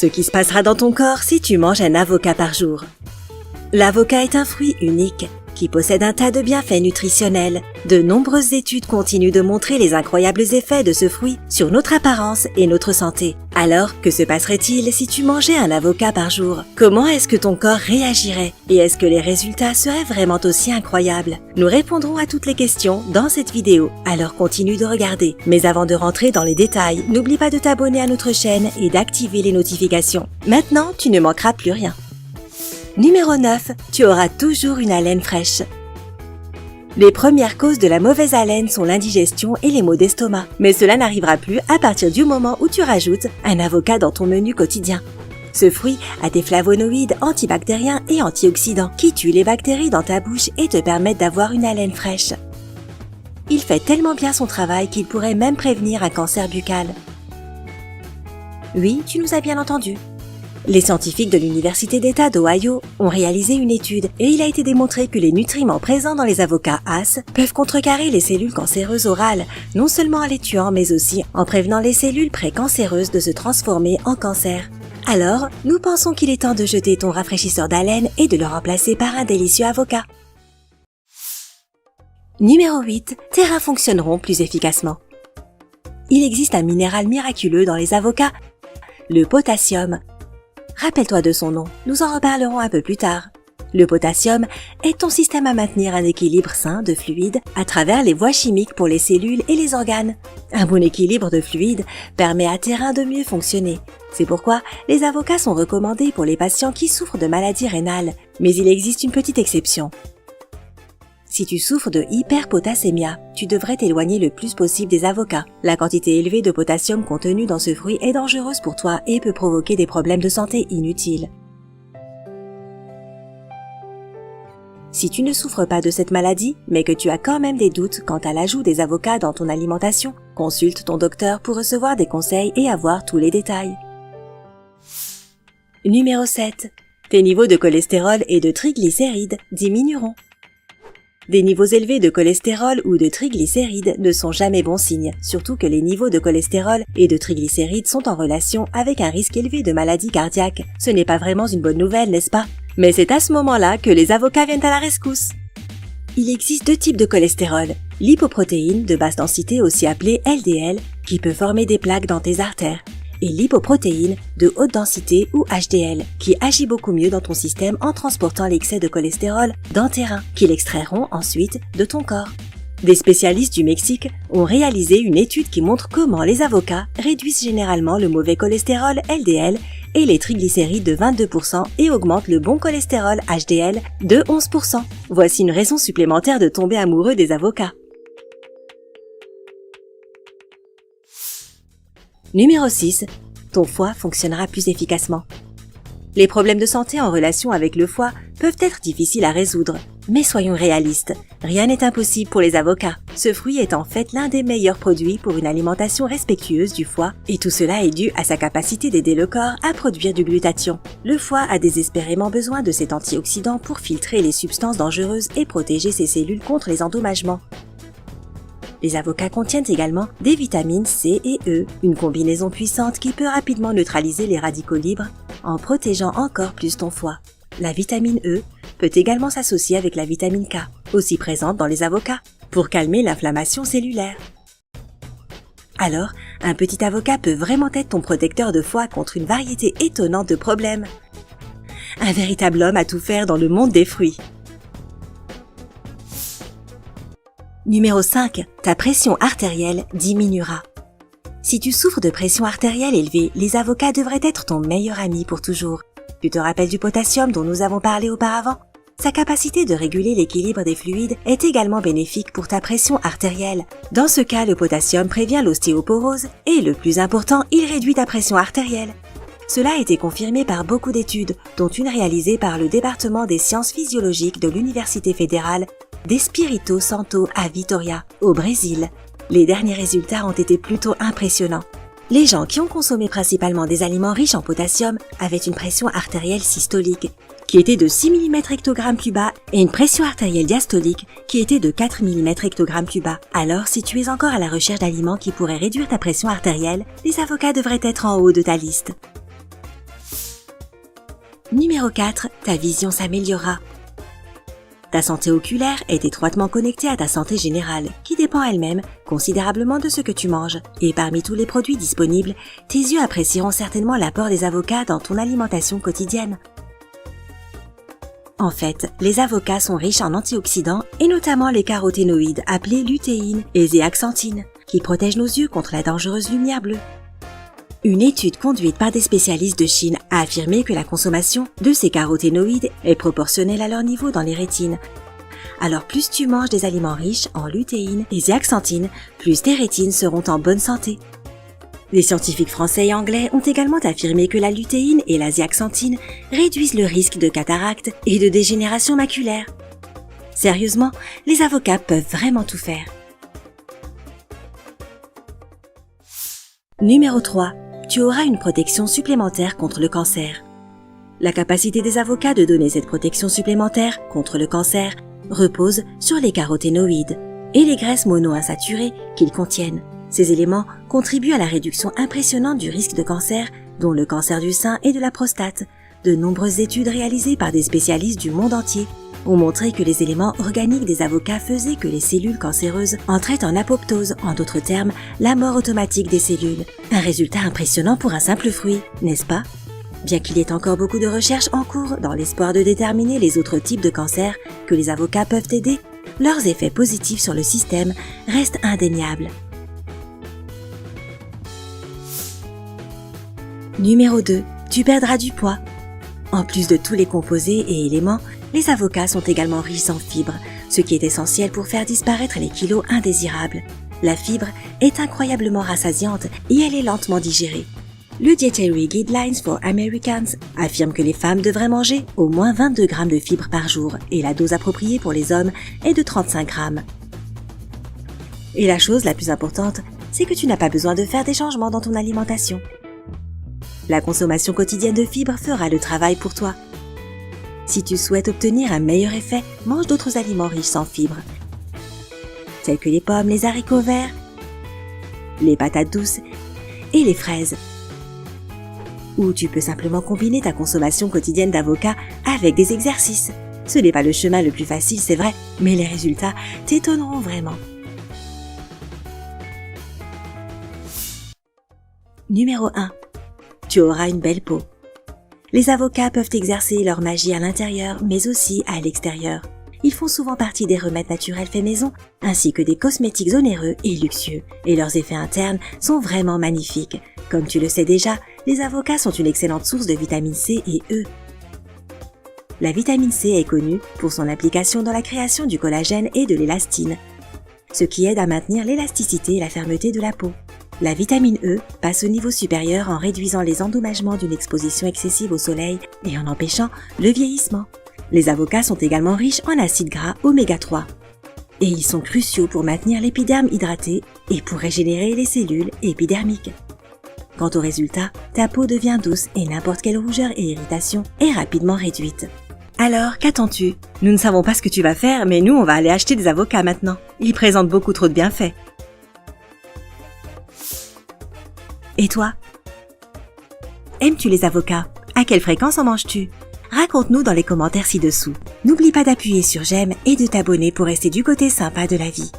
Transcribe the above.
Ce qui se passera dans ton corps si tu manges un avocat par jour. L'avocat est un fruit unique qui possède un tas de bienfaits nutritionnels. De nombreuses études continuent de montrer les incroyables effets de ce fruit sur notre apparence et notre santé. Alors, que se passerait-il si tu mangeais un avocat par jour? Comment est-ce que ton corps réagirait? Et est-ce que les résultats seraient vraiment aussi incroyables? Nous répondrons à toutes les questions dans cette vidéo, alors continue de regarder. Mais avant de rentrer dans les détails, n'oublie pas de t'abonner à notre chaîne et d'activer les notifications. Maintenant, tu ne manqueras plus rien. Numéro 9. Tu auras toujours une haleine fraîche. Les premières causes de la mauvaise haleine sont l'indigestion et les maux d'estomac. Mais cela n'arrivera plus à partir du moment où tu rajoutes un avocat dans ton menu quotidien. Ce fruit a des flavonoïdes antibactériens et antioxydants qui tuent les bactéries dans ta bouche et te permettent d'avoir une haleine fraîche. Il fait tellement bien son travail qu'il pourrait même prévenir un cancer buccal. Oui, tu nous as bien entendu. Les scientifiques de l'Université d'État d'Ohio ont réalisé une étude et il a été démontré que les nutriments présents dans les avocats ACE peuvent contrecarrer les cellules cancéreuses orales, non seulement en les tuant mais aussi en prévenant les cellules précancéreuses de se transformer en cancer. Alors, nous pensons qu'il est temps de jeter ton rafraîchisseur d'haleine et de le remplacer par un délicieux avocat. Numéro 8. Tes reins fonctionneront plus efficacement. Il existe un minéral miraculeux dans les avocats, le potassium. Rappelle-toi de son nom, nous en reparlerons un peu plus tard. Le potassium est ton système à maintenir un équilibre sain de fluides à travers les voies chimiques pour les cellules et les organes. Un bon équilibre de fluides permet à tes reins de mieux fonctionner. C'est pourquoi les avocats sont recommandés pour les patients qui souffrent de maladies rénales. Mais il existe une petite exception. Si tu souffres de hyperpotassémia, tu devrais t'éloigner le plus possible des avocats. La quantité élevée de potassium contenue dans ce fruit est dangereuse pour toi et peut provoquer des problèmes de santé inutiles. Si tu ne souffres pas de cette maladie, mais que tu as quand même des doutes quant à l'ajout des avocats dans ton alimentation, consulte ton docteur pour recevoir des conseils et avoir tous les détails. Numéro 7. Tes niveaux de cholestérol et de triglycérides diminueront. Des niveaux élevés de cholestérol ou de triglycérides ne sont jamais bons signes, surtout que les niveaux de cholestérol et de triglycérides sont en relation avec un risque élevé de maladie cardiaque. Ce n'est pas vraiment une bonne nouvelle, n'est-ce pas? Mais c'est à ce moment-là que les avocats viennent à la rescousse. Il existe deux types de cholestérol, l'hypoprotéine de basse densité aussi appelée LDL, qui peut former des plaques dans tes artères, et l'hypoprotéine de haute densité ou HDL, qui agit beaucoup mieux dans ton système en transportant l'excès de cholestérol dans tes reins, qui l'extrairont ensuite de ton corps. Des spécialistes du Mexique ont réalisé une étude qui montre comment les avocats réduisent généralement le mauvais cholestérol LDL et les triglycérides de 22% et augmentent le bon cholestérol HDL de 11%. Voici une raison supplémentaire de tomber amoureux des avocats. Numéro 6. Ton foie fonctionnera plus efficacement. Les problèmes de santé en relation avec le foie peuvent être difficiles à résoudre, mais soyons réalistes, rien n'est impossible pour les avocats. Ce fruit est en fait l'un des meilleurs produits pour une alimentation respectueuse du foie, et tout cela est dû à sa capacité d'aider le corps à produire du glutathion. Le foie a désespérément besoin de cet antioxydant pour filtrer les substances dangereuses et protéger ses cellules contre les endommagements. Les avocats contiennent également des vitamines C et E, une combinaison puissante qui peut rapidement neutraliser les radicaux libres en protégeant encore plus ton foie. La vitamine E peut également s'associer avec la vitamine K, aussi présente dans les avocats, pour calmer l'inflammation cellulaire. Alors, un petit avocat peut vraiment être ton protecteur de foie contre une variété étonnante de problèmes. Un véritable homme à tout faire dans le monde des fruits. Numéro 5. Ta pression artérielle diminuera. Si tu souffres de pression artérielle élevée, les avocats devraient être ton meilleur ami pour toujours. Tu te rappelles du potassium dont nous avons parlé auparavant? Sa capacité de réguler l'équilibre des fluides est également bénéfique pour ta pression artérielle. Dans ce cas, le potassium prévient l'ostéoporose et, le plus important, il réduit ta pression artérielle. Cela a été confirmé par beaucoup d'études, dont une réalisée par le département des sciences physiologiques de l'Université fédérale d'Espírito Santo à Vitória, au Brésil. Les derniers résultats ont été plutôt impressionnants. Les gens qui ont consommé principalement des aliments riches en potassium avaient une pression artérielle systolique qui était de 6 mm hectogrammes plus bas et une pression artérielle diastolique qui était de 4 mm hectogrammes plus bas. Alors, si tu es encore à la recherche d'aliments qui pourraient réduire ta pression artérielle, les avocats devraient être en haut de ta liste. Numéro 4, ta vision s'améliorera. Ta santé oculaire est étroitement connectée à ta santé générale, qui dépend elle-même considérablement de ce que tu manges. Et parmi tous les produits disponibles, tes yeux apprécieront certainement l'apport des avocats dans ton alimentation quotidienne. En fait, les avocats sont riches en antioxydants et notamment les caroténoïdes appelés lutéine et zéaxanthine, qui protègent nos yeux contre la dangereuse lumière bleue. Une étude conduite par des spécialistes de Chine a affirmé que la consommation de ces caroténoïdes est proportionnelle à leur niveau dans les rétines. Alors plus tu manges des aliments riches en lutéine et zéaxanthine, plus tes rétines seront en bonne santé. Les scientifiques français et anglais ont également affirmé que la lutéine et la zéaxanthine réduisent le risque de cataracte et de dégénération maculaire. Sérieusement, les avocats peuvent vraiment tout faire. Numéro 3. Tu auras une protection supplémentaire contre le cancer. La capacité des avocats de donner cette protection supplémentaire contre le cancer repose sur les caroténoïdes et les graisses monoinsaturées qu'ils contiennent. Ces éléments contribuent à la réduction impressionnante du risque de cancer, dont le cancer du sein et de la prostate. De nombreuses études réalisées par des spécialistes du monde entier ont montré que les éléments organiques des avocats faisaient que les cellules cancéreuses entraient en apoptose, en d'autres termes, la mort automatique des cellules. Un résultat impressionnant pour un simple fruit, n'est-ce pas? Bien qu'il y ait encore beaucoup de recherches en cours dans l'espoir de déterminer les autres types de cancers que les avocats peuvent aider, leurs effets positifs sur le système restent indéniables. Numéro 2. Tu perdras du poids. En plus de tous les composés et éléments, les avocats sont également riches en fibres, ce qui est essentiel pour faire disparaître les kilos indésirables. La fibre est incroyablement rassasiante et elle est lentement digérée. Le Dietary Guidelines for Americans affirme que les femmes devraient manger au moins 22 grammes de fibres par jour et la dose appropriée pour les hommes est de 35 grammes. Et la chose la plus importante, c'est que tu n'as pas besoin de faire des changements dans ton alimentation. La consommation quotidienne de fibres fera le travail pour toi. Si tu souhaites obtenir un meilleur effet, mange d'autres aliments riches en fibres, tels que les pommes, les haricots verts, les patates douces et les fraises. Ou tu peux simplement combiner ta consommation quotidienne d'avocats avec des exercices. Ce n'est pas le chemin le plus facile, c'est vrai, mais les résultats t'étonneront vraiment. Numéro 1. Tu auras une belle peau. Les avocats peuvent exercer leur magie à l'intérieur, mais aussi à l'extérieur. Ils font souvent partie des remèdes naturels faits maison, ainsi que des cosmétiques onéreux et luxueux, et leurs effets internes sont vraiment magnifiques. Comme tu le sais déjà, les avocats sont une excellente source de vitamine C et E. La vitamine C est connue pour son application dans la création du collagène et de l'élastine, ce qui aide à maintenir l'élasticité et la fermeté de la peau. La vitamine E passe au niveau supérieur en réduisant les endommagements d'une exposition excessive au soleil et en empêchant le vieillissement. Les avocats sont également riches en acides gras oméga 3. Et ils sont cruciaux pour maintenir l'épiderme hydraté et pour régénérer les cellules épidermiques. Quant au résultat, ta peau devient douce et n'importe quelle rougeur et irritation est rapidement réduite. Alors, qu'attends-tu? Nous ne savons pas ce que tu vas faire, mais nous on va aller acheter des avocats maintenant. Ils présentent beaucoup trop de bienfaits. Et toi? Aimes-tu les avocats? À quelle fréquence en manges-tu? Raconte-nous dans les commentaires ci-dessous. N'oublie pas d'appuyer sur j'aime et de t'abonner pour rester du côté sympa de la vie.